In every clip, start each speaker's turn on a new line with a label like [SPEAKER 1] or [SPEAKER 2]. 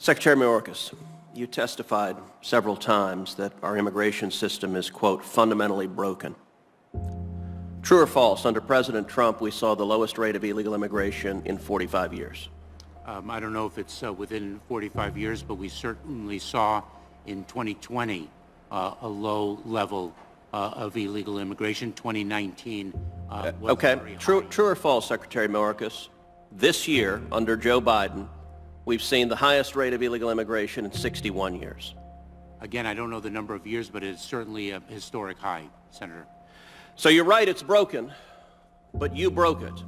[SPEAKER 1] Secretary Mayorkas, you testified several times that our immigration system is, quote, fundamentally broken. True or false, under President Trump, we saw the lowest rate of illegal immigration in 45 years.
[SPEAKER 2] I don't know if it's within 45 years, but we certainly saw in 2020 a low level of illegal immigration. 2019 was
[SPEAKER 1] okay.
[SPEAKER 2] very
[SPEAKER 1] True
[SPEAKER 2] high.
[SPEAKER 1] or false, Secretary Mayorkas, this year, under Joe Biden, we've seen the highest rate of illegal immigration in 61 years.
[SPEAKER 2] Again, I don't know the number of years, but it's certainly a historic high, Senator.
[SPEAKER 1] So you're right, it's broken, but you broke it.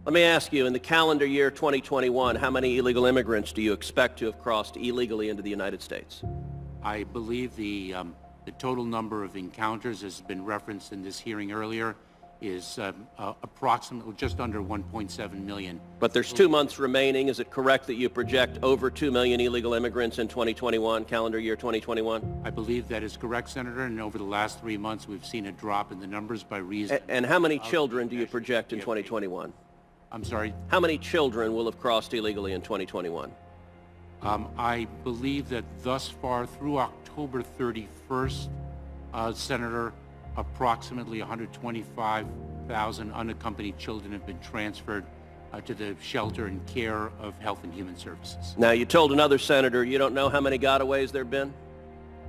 [SPEAKER 1] Let me ask you, in the calendar year 2021, how many illegal immigrants do you expect to have crossed illegally into the United States?
[SPEAKER 2] I believe the total number of encounters, as has been referenced in this hearing earlier, is approximately just under 1.7 million.
[SPEAKER 1] But there's 2 months remaining. Is it correct that you project over 2 million illegal immigrants in 2021, calendar year 2021?
[SPEAKER 2] I believe that is correct, Senator, and over the last 3 months we've seen a drop in the numbers by reason.
[SPEAKER 1] And how many children do you project in 2021?
[SPEAKER 2] I'm sorry?
[SPEAKER 1] How many children will have crossed illegally in 2021?
[SPEAKER 2] I believe that thus far through October 31st, Senator, approximately 125,000 unaccompanied children have been transferred to the shelter and care of Health and Human Services.
[SPEAKER 1] Now, you told another senator you don't know how many gotaways there have been?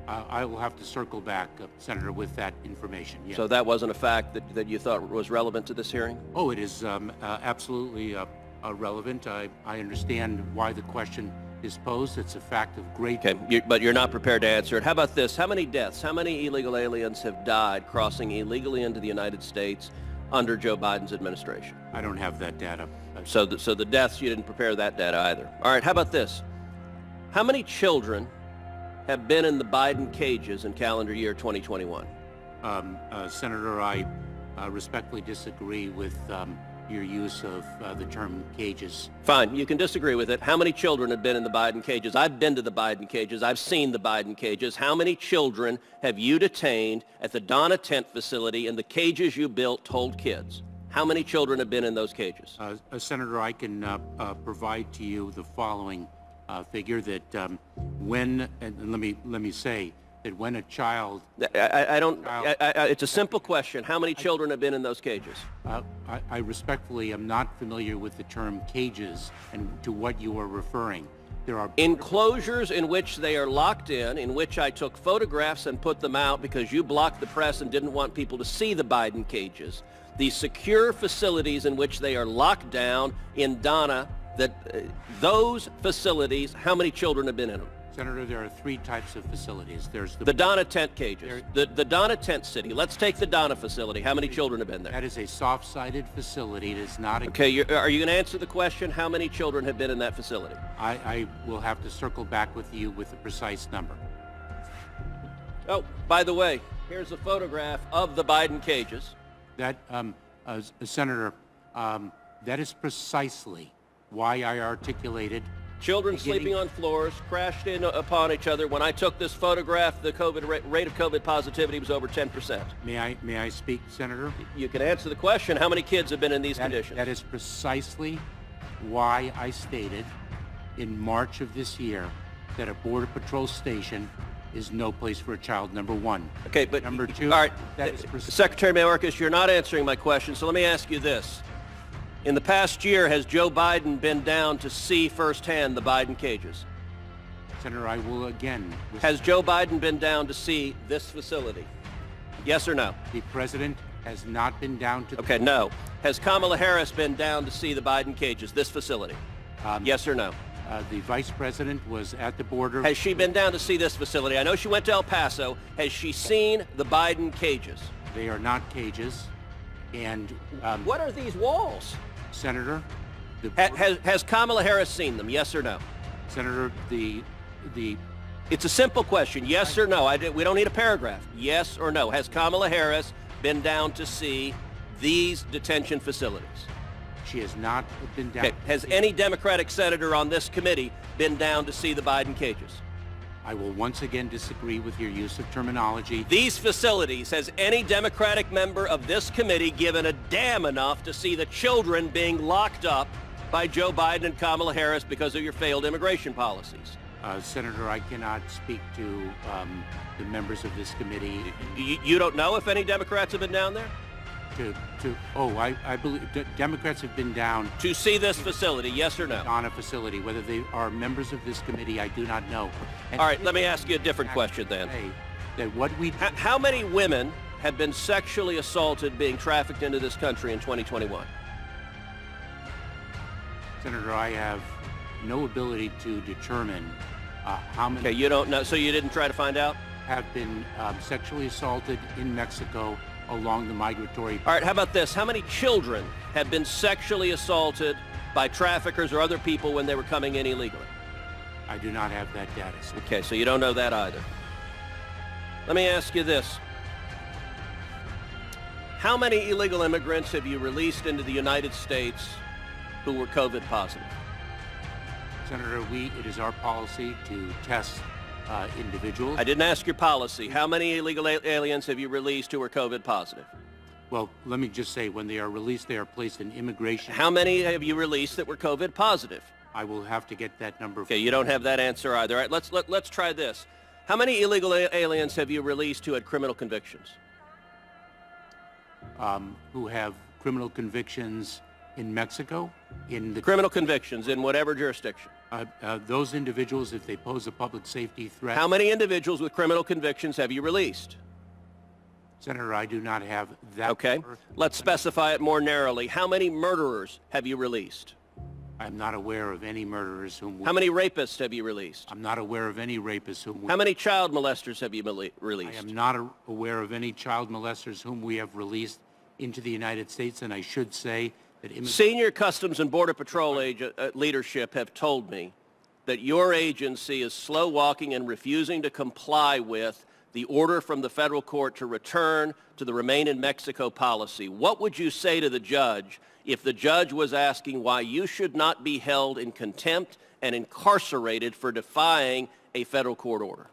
[SPEAKER 2] I will have to circle back, Senator, with that information. Yes.
[SPEAKER 1] So that wasn't a fact that you thought was relevant to this hearing?
[SPEAKER 2] Oh, it is absolutely relevant. I understand why the question is posed. It's a fact of great...
[SPEAKER 1] Okay, but you're not prepared to answer it. How about this? How many deaths, how many illegal aliens have died crossing illegally into the United States under Joe Biden's administration?
[SPEAKER 2] I don't have that data.
[SPEAKER 1] So the deaths, you didn't prepare that data either. All right, how about this? How many children have been in the Biden cages in calendar year 2021?
[SPEAKER 2] Senator, I respectfully disagree with your use of the term cages.
[SPEAKER 1] Fine, you can disagree with it. How many children have been in the Biden cages? I've been to the Biden cages. I've seen the Biden cages. How many children have you detained at the Donna tent facility in the cages you built to hold kids? How many children have been in those cages?
[SPEAKER 2] Senator, I can provide to you the following figure that when, and let me say, that when a child...
[SPEAKER 1] It's a simple question. How many children have been in those cages?
[SPEAKER 2] I respectfully am not familiar with the term cages and to what you are referring. There are
[SPEAKER 1] enclosures in which they are locked in which I took photographs and put them out because you blocked the press and didn't want people to see the Biden cages. The secure facilities in which they are locked down in Donna, those facilities, how many children have been in them?
[SPEAKER 2] Senator, there are 3 types of facilities. There's
[SPEAKER 1] the Donna tent cages, the Donna tent city. Let's take the Donna facility. How many children have been there?
[SPEAKER 2] That is a soft-sided facility. It is not a...
[SPEAKER 1] Okay, are you going to answer the question, how many children have been in that facility?
[SPEAKER 2] I will have to circle back with you with a precise number.
[SPEAKER 1] Oh, by the way, here's a photograph of the Biden cages.
[SPEAKER 2] That, Senator, that is precisely why I articulated...
[SPEAKER 1] Children sleeping on floors, crashed in upon each other. When I took this photograph, the rate of COVID positivity was over 10%.
[SPEAKER 2] May I speak, Senator?
[SPEAKER 1] You can answer the question. How many kids have been in these conditions?
[SPEAKER 2] That is precisely why I stated in March of this year that a Border Patrol station is no place for a child, number 1.
[SPEAKER 1] Okay, but...
[SPEAKER 2] Number 2,
[SPEAKER 1] all right,
[SPEAKER 2] that is
[SPEAKER 1] Secretary Mayorkas, you're not answering my question, so let me ask you this. In the past year, has Joe Biden been down to see firsthand the Biden cages?
[SPEAKER 2] Senator, I will again...
[SPEAKER 1] Has Joe Biden been down to see this facility? Yes or no?
[SPEAKER 2] The president has not been down to...
[SPEAKER 1] Okay, no. Has Kamala Harris been down to see the Biden cages, this facility? Yes or no?
[SPEAKER 2] The vice president was at the border...
[SPEAKER 1] Has she been down to see this facility? I know she went to El Paso. Has she seen the Biden cages?
[SPEAKER 2] They are not cages, and...
[SPEAKER 1] what are these walls?
[SPEAKER 2] Senator,
[SPEAKER 1] has Kamala Harris seen them? Yes or no?
[SPEAKER 2] Senator,
[SPEAKER 1] It's a simple question. Yes or no? We don't need a paragraph. Yes or no? Has Kamala Harris been down to see these detention facilities?
[SPEAKER 2] She has not been down.
[SPEAKER 1] Okay. Has any Democratic senator on this committee been down to see the Biden cages?
[SPEAKER 2] I will once again disagree with your use of terminology.
[SPEAKER 1] These facilities, has any Democratic member of this committee given a damn enough to see the children being locked up by Joe Biden and Kamala Harris because of your failed immigration policies.
[SPEAKER 2] Senator, I cannot speak to the members of this committee.
[SPEAKER 1] You don't know if any Democrats have been down there?
[SPEAKER 2] I believe Democrats have been down
[SPEAKER 1] To see this facility, yes or no?
[SPEAKER 2] on a facility. Whether they are members of this committee, I do not know. And
[SPEAKER 1] All right, let me ask you a different question then.
[SPEAKER 2] That what we
[SPEAKER 1] How many women have been sexually assaulted being trafficked into this country in 2021?
[SPEAKER 2] Senator, I have no ability to determine how many
[SPEAKER 1] Okay, you don't know, so you didn't try to find out?
[SPEAKER 2] have been sexually assaulted in Mexico along the migratory.
[SPEAKER 1] All right, how about this? How many children have been sexually assaulted by traffickers or other people when they were coming in illegally?
[SPEAKER 2] I do not have that data.
[SPEAKER 1] Okay, so you don't know that either. Let me ask you this. How many illegal immigrants have you released into the United States who were COVID positive?
[SPEAKER 2] Senator, it is our policy to test individuals.
[SPEAKER 1] I didn't ask your policy. How many illegal aliens have you released who are COVID positive?
[SPEAKER 2] Well, let me just say, when they are released, they are placed in immigration.
[SPEAKER 1] How many have you released that were COVID positive?
[SPEAKER 2] I will have to get that number.
[SPEAKER 1] Okay, you don't have that answer either. All right, let's try this. How many illegal aliens have you released who had criminal convictions?
[SPEAKER 2] Who have criminal convictions in Mexico? In the
[SPEAKER 1] Criminal convictions in whatever jurisdiction.
[SPEAKER 2] those individuals, if they pose a public safety threat.
[SPEAKER 1] How many individuals with criminal convictions have you released?
[SPEAKER 2] Senator, I do not have that.
[SPEAKER 1] Okay,
[SPEAKER 2] number.
[SPEAKER 1] let's specify it more narrowly. How many murderers have you released?
[SPEAKER 2] I'm not aware of any murderers whom.
[SPEAKER 1] How many rapists have you released?
[SPEAKER 2] I'm not aware of any rapists whom.
[SPEAKER 1] How many child molesters have you released?
[SPEAKER 2] I am not aware of any child molesters whom we have released into the United States, and I should say that
[SPEAKER 1] Senior Customs and Border Patrol leadership have told me that your agency is slow walking and refusing to comply with the order from the federal court to return to the Remain in Mexico policy. What would you say to the judge if the judge was asking why you should not be held in contempt and incarcerated for defying a federal court order?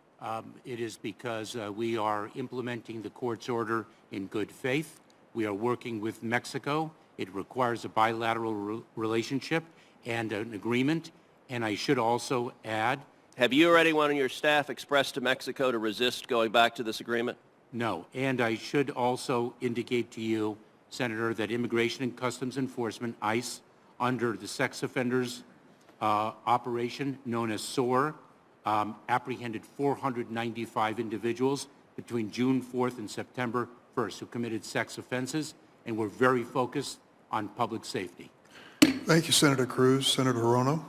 [SPEAKER 2] It is because we are implementing the court's order in good faith. We are working with Mexico. It requires a bilateral relationship and an agreement. And I should also add...
[SPEAKER 1] Have you or anyone on your staff expressed to Mexico to resist going back to this agreement?
[SPEAKER 2] No. And I should also indicate to you, Senator, that Immigration and Customs Enforcement, ICE, under the sex offenders operation known as SOAR, apprehended 495 individuals between June 4th and September 1st who committed sex offenses, and we're very focused on public safety.
[SPEAKER 3] Thank you, Senator Cruz. Senator Hirono.